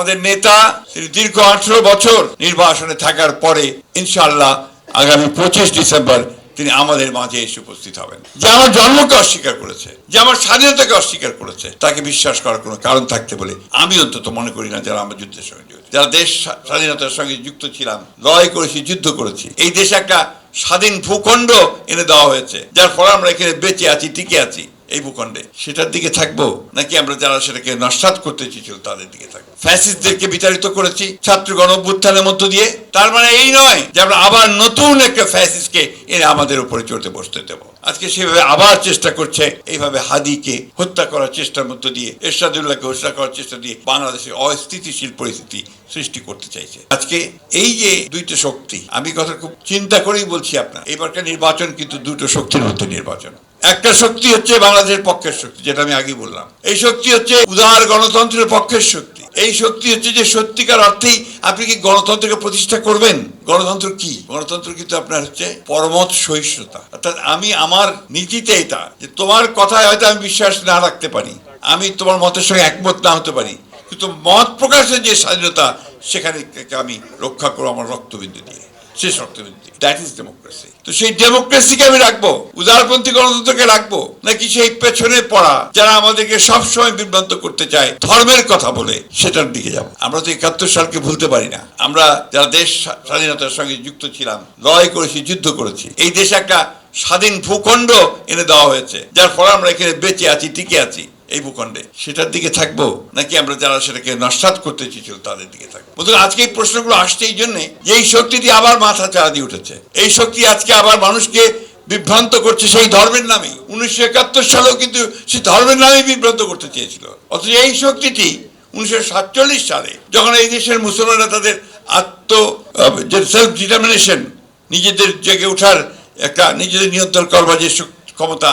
আমাদের নেতা তিনি দীর্ঘ 18 বছর নির্বাসনে থাকার পরে ইনশাআল্লাহ আগামী 25 ডিসেম্বর তিনি আমাদের মাঝে এসে উপস্থিত হবেন। যে আমার জন্মকে অস্বীকার করেছে, যে আমার স্বাধীনতাকে অস্বীকার করেছে, তাকে বিশ্বাস করার কোনো কারণ থাকতে বলে আমি অন্তত মনে করি না। যারা আমরা যুদ্ধের সঙ্গে জড়িত, যারা দেশ স্বাধীনতার সঙ্গে যুক্ত ছিলাম, লড়াই করেছি, যুদ্ধ করেছি, এই দেশে একটা স্বাধীন ভূখণ্ড এনে দেওয়া হয়েছে, যার ফলে আমরা এখানে বেঁচে আছি, টিকে আছি এই ভূখণ্ডে। সেটার দিকে থাকবো নাকি আমরা যারা সেটাকে নস্যাৎ করতে চেয়েছিল তাদের দিকে থাকবো? ফ্যাসিস্টদেরকে বিতাড়িত করেছি ছাত্র গণ অভ্যুত্থানের মধ্য দিয়ে। তার মানে এই নয় যে আমরা আবার নতুন একটা ফ্যাসিস্টকে এনে আমাদের উপরে চড়তে বসতে দেবো। আজকে সেভাবে আবার চেষ্টা করছে, এইভাবে হাদিকে হত্যা করার চেষ্টার মধ্য দিয়ে, এরশাদুল্লাহকে হত্যা করার চেষ্টা দিয়ে বাংলাদেশে অস্থিতিশীল পরিস্থিতি সৃষ্টি করতে চাইছে। আজকে এই যে দুইটা শক্তি, আমি কথা খুব চিন্তা করেই বলছি আপনার, এবারকার নির্বাচন কিন্তু দুটো শক্তির মধ্যে নির্বাচন। একটা শক্তি হচ্ছে বাংলাদেশের পক্ষের শক্তি, যেটা আমি আগে বললাম। এই শক্তি হচ্ছে উদার গণতন্ত্রের পক্ষের শক্তি। এই শক্তি হচ্ছে যে সত্যিকার অর্থেই আপনি কি গণতন্ত্রকে প্রতিষ্ঠা করবেন। গণতন্ত্র কি? গণতন্ত্র কিন্তু আপনার হচ্ছে পরমত সহিষ্ণুতা। অর্থাৎ আমি আমার নীতিতে এটা যে তোমার কথায় হয়তো আমি বিশ্বাস না রাখতে পারি, আমি তোমার মতের সঙ্গে একমত না হতে পারি, কিন্তু মত প্রকাশের যে স্বাধীনতা সেখানে আমি রক্ষা করবো আমার রক্তবিন্দু দিয়ে, শেষ রক্তবিন্দু দিয়ে। That is democracy. তো সেই ডেমোক্রেসিকে আমি রাখবো, উদারপন্থী গণতন্ত্রকে রাখবো, নাকি সেই পেছনে পড়া যারা আমাদেরকে সবসময় বিভ্রান্ত করতে চায় ধর্মের কথা বলে সেটার দিকে যাবো? আমরা তো 71 সালকে ভুলতে পারি না। আমরা যারা দেশ স্বাধীনতার সঙ্গে যুক্ত ছিলাম, লড়াই করেছি, যুদ্ধ করেছি, এই দেশে একটা স্বাধীন ভূখণ্ড এনে দেওয়া হয়েছে, যার ফলে আমরা এখানে বেঁচে আছি, টিকে আছি এই ভূখণ্ডে। সেটার দিকে থাকবো নাকি আমরা যারা সেটাকে নস্যাৎ করতে চেয়েছিল তাদের দিকে থাকবো? বলতে আজকে এই প্রশ্নগুলো আসছে এই জন্যে যে এই শক্তিটি আবার মাথা চাড়া দিয়ে উঠেছে। এই শক্তি আজকে আবার মানুষকে বিভ্রান্ত করছে সেই ধর্মের নামে। 1971 সালেও কিন্তু সেই ধর্মের নামে বিভ্রান্ত করতে চেয়েছিল। অথচ এই শক্তিটি 1947 সালে যখন এই দেশের মুসলমানরা তাদের যে সেলফ ডিটারমিনেশন, নিজেদের জেগে ওঠার একটা, নিজেদের নিয়ন্ত্রণ করবার যে ক্ষমতা,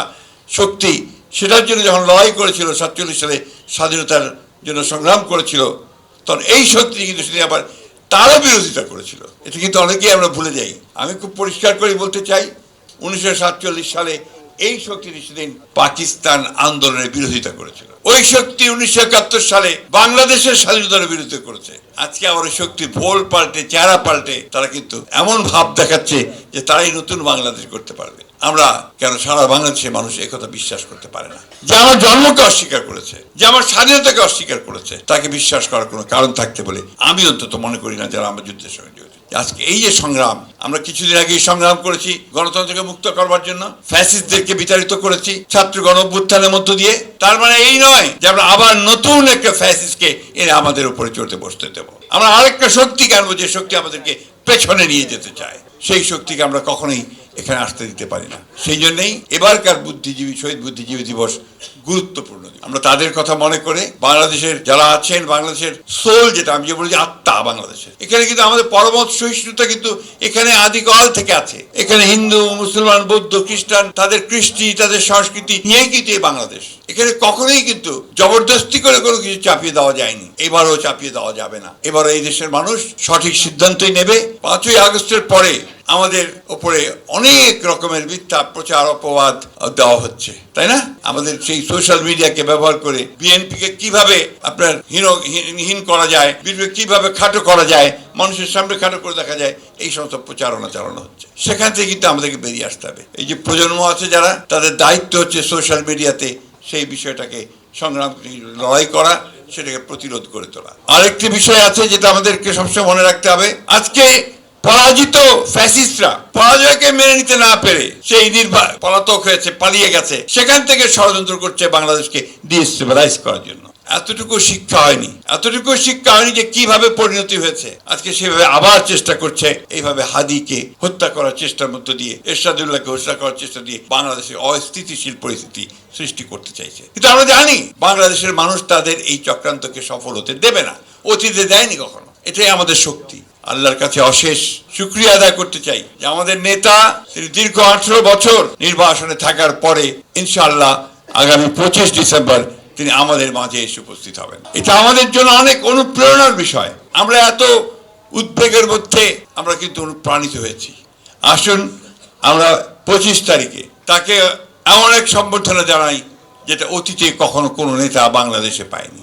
শক্তি, সেটার জন্য যখন লড়াই করেছিল, 47 সালে স্বাধীনতার জন্য সংগ্রাম করেছিল, তখন এই শক্তি কিন্তু সেটা আবার তারও বিরোধিতা করেছিল। এটা কিন্তু অনেকেই আমরা ভুলে যাই। আমি খুব পরিষ্কার করে বলতে চাই, 1947 সালে এই শক্তিটি সেদিন পাকিস্তান আন্দোলনের বিরোধিতা করেছিল। ওই শক্তি 1971 সালে বাংলাদেশের স্বাধীনতার বিরোধিতা করেছে। আজকে আবার ওই শক্তি ভোল পাল্টে, চেহারা পাল্টে তারা কিন্তু এমন ভাব দেখাচ্ছে যে তারাই নতুন বাংলাদেশ করতে পারবে। আমরা কেন সারা বাংলাদেশের মানুষ একথা বিশ্বাস করতে পারে না? যে আমার জন্মকে অস্বীকার করেছে, যে আমার স্বাধীনতাকে অস্বীকার করেছে, তাকে বিশ্বাস করার কোনো কারণ থাকতে বলে আমি অন্তত মনে করি না। যারা আমরা যুদ্ধের সঙ্গে জড়িত, আজকে এই যে সংগ্রাম, আমরা কিছুদিন আগে সংগ্রাম করেছি গণতন্ত্রকে মুক্ত করবার জন্য, ফ্যাসিস্টদেরকে বিতাড়িত করেছি ছাত্র গণ অভ্যুত্থানের মধ্য দিয়ে। তার মানে এই নয় যে আমরা আবার নতুন একটা ফ্যাসিস্টকে এনে আমাদের উপরে চড়তে বসতে দেবো। আমরা আরেকটা শক্তিকে আনবো, যে শক্তি আমাদেরকে পেছনে নিয়ে যেতে চায়। সেই শক্তিকে আমরা কখনোই এখানে আসতে দিতে পারি না। সেই জন্যই এবারকার বুদ্ধিজীবী, শহীদ বুদ্ধিজীবী দিবস গুরুত্বপূর্ণ। আমরা তাদের কথা মনে করে বাংলাদেশের যারা আছেন, বাংলাদেশের সোল, যেটা আমি যে বলি আত্মা বাংলাদেশের, এখানে কিন্তু আমাদের পরমত সহিষ্ণুতা কিন্তু এখানে আদিকাল থেকে আছে। এখানে হিন্দু, মুসলমান, বৌদ্ধ, খ্রিস্টান, তাদের কৃষ্টি, তাদের সংস্কৃতি নিয়েই কিন্তু এই বাংলাদেশ। এখানে কখনোই কিন্তু জবরদস্তি করে কোনো কিছু চাপিয়ে দেওয়া যায়নি, এবারও চাপিয়ে দেওয়া যাবে না। এবারও এই দেশের মানুষ সঠিক সিদ্ধান্তই নেবে। 5ই আগস্টের পরে আমাদের ওপরে অনেক রকমের মিথ্যা প্রচার, অপবাদ দেওয়া হচ্ছে, তাই না? আমাদের সেই সোশ্যাল মিডিয়াকে ব্যবহার করে বিএনপিকে কিভাবে আপনার হীন করা যায়, বিএনপিকে কিভাবে খাটো করা যায়, মানুষের সামনে খাটো করে দেখা যায়, এই সমস্ত প্রচারণা চালানো হচ্ছে। সেখান থেকে কিন্তু আমাদেরকে বেরিয়ে আসতে হবে। এই যে প্রজন্ম আছে যারা, তাদের দায়িত্ব হচ্ছে সোশ্যাল মিডিয়াতে সেই বিষয়টাকে সংগ্রাম, লড়াই করা, সেটাকে প্রতিরোধ করে তোলা। আরেকটি বিষয় আছে যেটা আমাদেরকে সবসময় মনে রাখতে হবে। আজকে পরাজিত ফ্যাসিস্টরা পরাজয়কে মেনে নিতে না পেরে সেই পলাতক হয়েছে, পালিয়ে গেছে, সেখান থেকে ষড়যন্ত্র করছে বাংলাদেশকে ডিস্টেবিলাইজ করার জন্য। এতটুকু শিক্ষা হয়নি, যে কিভাবে পরিণতি হয়েছে। আজকে সেভাবে আবার চেষ্টা করছে, এইভাবে হাদিকে হত্যা করার চেষ্টার মধ্য দিয়ে, এরশাদুল্লাহকে হত্যা করার চেষ্টা দিয়ে বাংলাদেশে অস্থিতিশীল পরিস্থিতি সৃষ্টি করতে চাইছে। কিন্তু আমরা জানি বাংলাদেশের মানুষ তাদের এই চক্রান্তকে সফল হতে দেবে না, অতীতে দেয়নি কখনো। এটাই আমাদের শক্তি। আল্লাহর কাছে অশেষ শুকরিয়া আদায় করতে চাই যে আমাদের নেতা তিনি দীর্ঘ 18 বছর নির্বাসনে থাকার পরে ইনশাআল্লাহ আগামী 25 ডিসেম্বর তিনি আমাদের মাঝে এসে উপস্থিত হবেন। এটা আমাদের জন্য অনেক অনুপ্রেরণার বিষয়। আমরা এত উদ্বেগের মধ্যে আমরা কিন্তু অনুপ্রাণিত হয়েছি। আসুন আমরা 25 তারিখে তাকে এমন এক সম্বর্ধনা জানাই যেটা অতীতে কখনো কোনো নেতা বাংলাদেশে পায়নি।